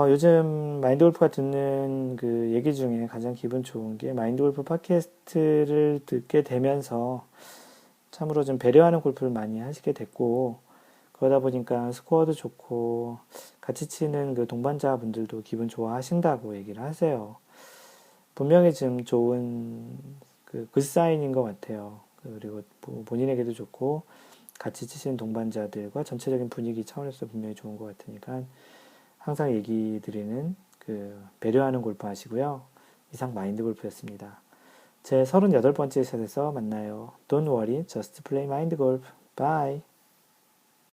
요즘 마인드 골프가 듣는 그 얘기 중에 가장 기분 좋은 게 마인드 골프 팟캐스트를 듣게 되면서 참으로 좀 배려하는 골프를 많이 하시게 됐고, 그러다 보니까 스코어도 좋고, 같이 치는 그 동반자분들도 기분 좋아하신다고 얘기를 하세요. 분명히 좀 좋은 그 굿사인인 것 같아요. 그리고 본인에게도 좋고, 같이 치시는 동반자들과 전체적인 분위기 차원에서 분명히 좋은 것 같으니까, 항상 얘기 드리는 그 배려하는 골프 하시고요. 이상 마인드 골프였습니다. 제 38번째 샷에서 만나요. Don't worry, just play mind golf. Bye.